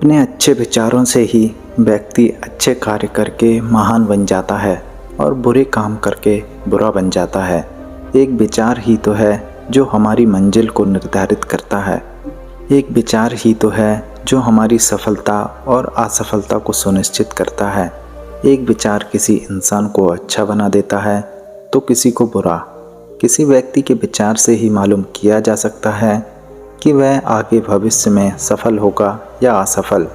अपने अच्छे विचारों से ही व्यक्ति अच्छे कार्य करके महान बन जाता है और बुरे काम करके बुरा बन जाता है। एक विचार ही तो है जो हमारी मंजिल को निर्धारित करता है। एक विचार ही तो है जो हमारी सफलता और असफलता को सुनिश्चित करता है। एक विचार किसी इंसान को अच्छा बना देता है तो किसी को बुरा। किसी व्यक्ति के विचार से ही मालूम किया जा सकता है कि वह आगे भविष्य में सफल होगा या असफल।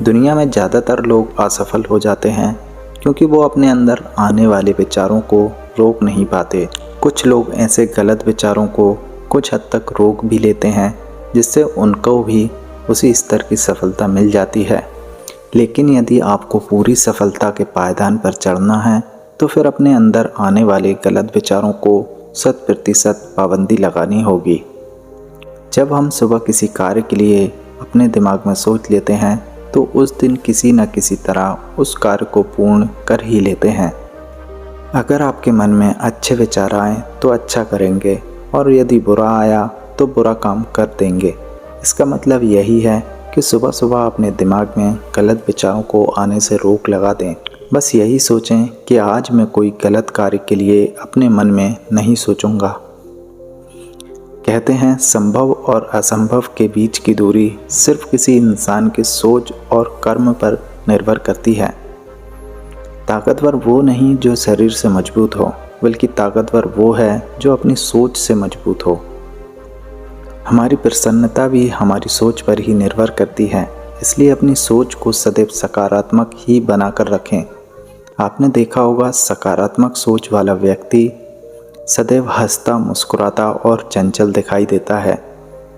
दुनिया में ज़्यादातर लोग असफल हो जाते हैं क्योंकि वो अपने अंदर आने वाले विचारों को रोक नहीं पाते। कुछ लोग ऐसे गलत विचारों को कुछ हद तक रोक भी लेते हैं जिससे उनको भी उसी स्तर की सफलता मिल जाती है। लेकिन यदि आपको पूरी सफलता के पायदान पर चढ़ना है तो फिर अपने अंदर आने वाले गलत विचारों को 100% पाबंदी लगानी होगी। जब हम सुबह किसी कार्य के लिए अपने दिमाग में सोच लेते हैं तो उस दिन किसी न किसी तरह उस कार्य को पूर्ण कर ही लेते हैं। अगर आपके मन में अच्छे विचार आए तो अच्छा करेंगे और यदि बुरा आया तो बुरा काम कर देंगे। इसका मतलब यही है कि सुबह सुबह अपने दिमाग में गलत विचारों को आने से रोक लगा दें। बस यही सोचें कि आज मैं कोई गलत कार्य के लिए अपने मन में नहीं सोचूंगा। कहते हैं संभव और असंभव के बीच की दूरी सिर्फ किसी इंसान के सोच और कर्म पर निर्भर करती है। ताकतवर वो नहीं जो शरीर से मजबूत हो, बल्कि ताकतवर वो है जो अपनी सोच से मजबूत हो। हमारी प्रसन्नता भी हमारी सोच पर ही निर्भर करती है, इसलिए अपनी सोच को सदैव सकारात्मक ही बनाकर रखें। आपने देखा होगा सकारात्मक सोच वाला व्यक्ति सदैव हंसता, मुस्कुराता और चंचल दिखाई देता है,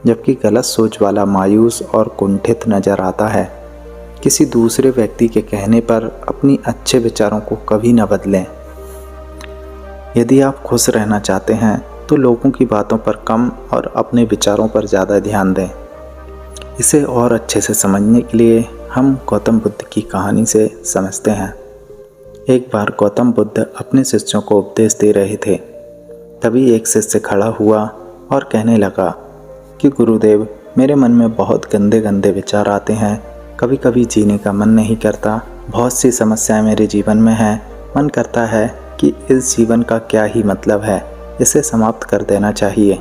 जबकि गलत सोच वाला मायूस और कुंठित नजर आता है। किसी दूसरे व्यक्ति के कहने पर अपनी अच्छे विचारों को कभी न बदलें। यदि आप खुश रहना चाहते हैं तो लोगों की बातों पर कम और अपने विचारों पर ज़्यादा ध्यान दें। इसे और अच्छे से समझने के लिए हम गौतम बुद्ध की कहानी से समझते हैं। एक बार गौतम बुद्ध अपने शिष्यों को उपदेश दे रहे थे। तभी एक शिष्य खड़ा हुआ और कहने लगा कि गुरुदेव, मेरे मन में बहुत गंदे गंदे विचार आते हैं। कभी कभी जीने का मन नहीं करता। बहुत सी समस्याएं मेरे जीवन में हैं। मन करता है कि इस जीवन का क्या ही मतलब है, इसे समाप्त कर देना चाहिए।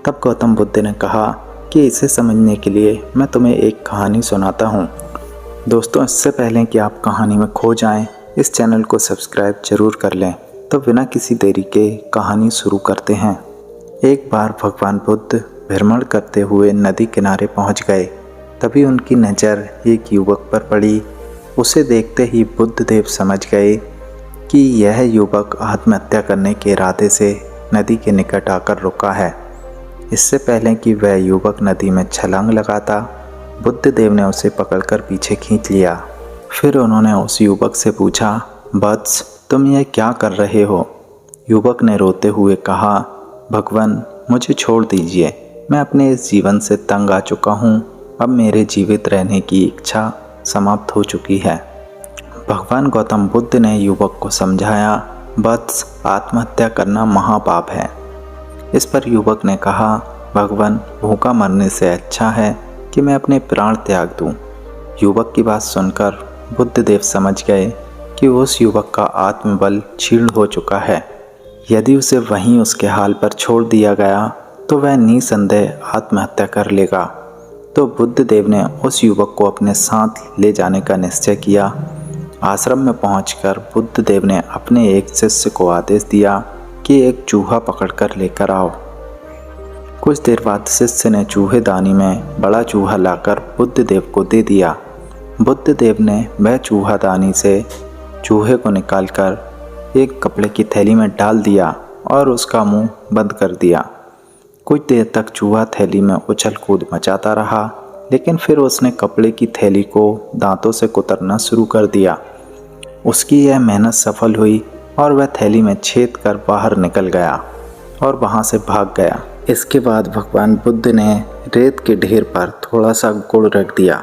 तब गौतम बुद्ध ने कहा कि इसे समझने के लिए मैं तुम्हें एक कहानी सुनाता हूँ। दोस्तों, इससे पहले कि आप कहानी में खो जाएं, इस चैनल को सब्सक्राइब जरूर कर लें। तो बिना किसी देरी के कहानी शुरू करते हैं। एक बार भगवान बुद्ध भ्रमण करते हुए नदी किनारे पहुंच गए। तभी उनकी नज़र एक युवक पर पड़ी। उसे देखते ही बुद्ध देव समझ गए कि यह युवक आत्महत्या करने के इरादे से नदी के निकट आकर रुका है। इससे पहले कि वह युवक नदी में छलांग लगाता, बुद्ध देव ने उसे पकड़कर पीछे खींच लिया। फिर उन्होंने उस युवक से पूछा, वत्स, तुम यह क्या कर रहे हो? युवक ने रोते हुए कहा, भगवान, मुझे छोड़ दीजिए। मैं अपने इस जीवन से तंग आ चुका हूँ। अब मेरे जीवित रहने की इच्छा समाप्त हो चुकी है। भगवान गौतम बुद्ध ने युवक को समझाया, वत्स, आत्महत्या करना महापाप है। इस पर युवक ने कहा, भगवान, भूखा मरने से अच्छा है कि मैं अपने प्राण त्याग दूं। युवक की बात सुनकर बुद्ध देव समझ गए कि उस युवक का आत्मबल क्षीण हो चुका है। यदि उसे वहीं उसके हाल पर छोड़ दिया गया तो वह निसंदेह आत्महत्या कर लेगा। तो बुद्ध देव ने उस युवक को अपने साथ ले जाने का निश्चय किया। आश्रम में पहुंचकर बुद्ध देव ने अपने एक शिष्य को आदेश दिया कि एक चूहा पकड़कर लेकर आओ। कुछ देर बाद शिष्य ने चूहेदानी में बड़ा चूहा लाकर बुद्ध देव को दे दिया। बुद्ध देव ने वह चूहादानी से चूहे को निकालकर एक कपड़े की थैली में डाल दिया और उसका मुंह बंद कर दिया। कुछ देर तक चूहा थैली में उछल कूद मचाता रहा, लेकिन फिर उसने कपड़े की थैली को दांतों से कुतरना शुरू कर दिया। उसकी यह मेहनत सफल हुई और वह थैली में छेद कर बाहर निकल गया और वहां से भाग गया। इसके बाद भगवान बुद्ध ने रेत के ढेर पर थोड़ा सा गुड़ रख दिया।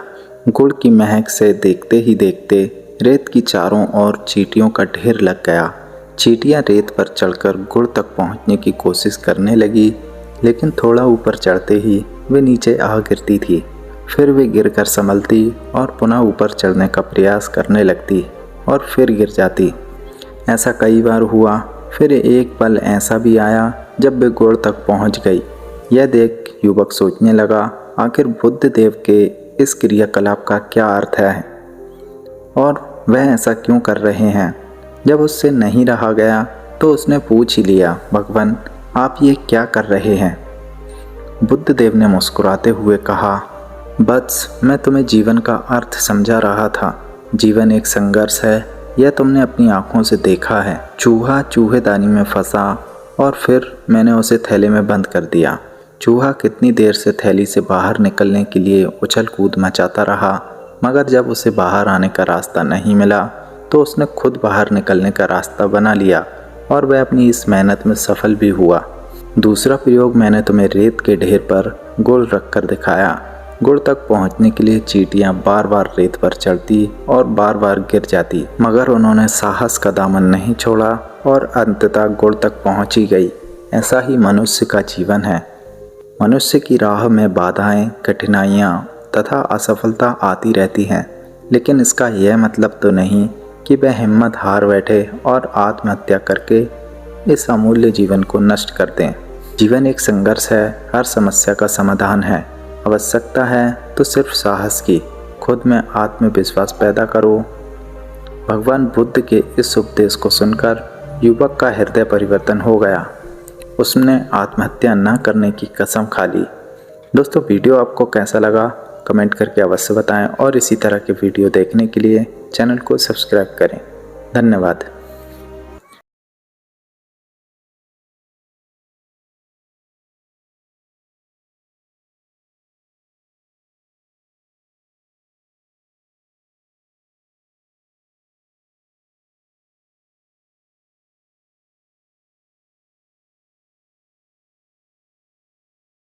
गुड़ की महक से देखते ही देखते रेत की चारों ओर चींटियों का ढेर लग गया। चींटियां रेत पर चढ़कर गुड़ तक पहुंचने की कोशिश करने लगी, लेकिन थोड़ा ऊपर चढ़ते ही वे नीचे आ गिरती थी। फिर वे गिरकर संभलती और पुनः ऊपर चढ़ने का प्रयास करने लगती और फिर गिर जाती। ऐसा कई बार हुआ। फिर एक पल ऐसा भी आया जब वे गोड़ तक पहुंच गई। यह देख युवक सोचने लगा, आखिर बुद्ध देव के इस क्रियाकलाप का क्या अर्थ है और वह ऐसा क्यों कर रहे हैं। जब उससे नहीं रहा गया तो उसने पूछ ही लिया, भगवान आप ये क्या कर रहे हैं। बुद्ध देव ने मुस्कुराते हुए कहा, बस मैं तुम्हें जीवन का अर्थ समझा रहा था। जीवन एक संघर्ष है, यह तुमने अपनी आंखों से देखा है। चूहा चूहेदानी में फंसा और फिर मैंने उसे थैले में बंद कर दिया। चूहा कितनी देर से थैली से बाहर निकलने के लिए उछल कूद मचाता रहा, मगर जब उसे बाहर आने का रास्ता नहीं मिला तो उसने खुद बाहर निकलने का रास्ता बना लिया और वह अपनी इस मेहनत में सफल भी हुआ। दूसरा प्रयोग मैंने तुम्हें रेत के ढेर पर गुड़ रख कर दिखाया। गुड़ तक पहुंचने के लिए चींटियां बार बार रेत पर चढ़ती और बार बार गिर जाती, मगर उन्होंने साहस का दामन नहीं छोड़ा और अंततः गुड़ तक पहुंच ही गई। ऐसा ही मनुष्य का जीवन है। मनुष्य की राह में बाधाएं, कठिनाइयां तथा असफलता आती रहती हैं, लेकिन इसका यह मतलब तो नहीं कि वह हिम्मत हार बैठे और आत्महत्या करके इस अमूल्य जीवन को नष्ट कर दें। जीवन एक संघर्ष है, हर समस्या का समाधान है। आवश्यकता है तो सिर्फ साहस की। खुद में आत्मविश्वास पैदा करो। भगवान बुद्ध के इस उपदेश को सुनकर युवक का हृदय परिवर्तन हो गया। उसने आत्महत्या न करने की कसम खा ली। दोस्तों, वीडियो आपको कैसा लगा कमेंट करके अवश्य बताएं और इसी तरह के वीडियो देखने के लिए चैनल को सब्सक्राइब करें। धन्यवाद।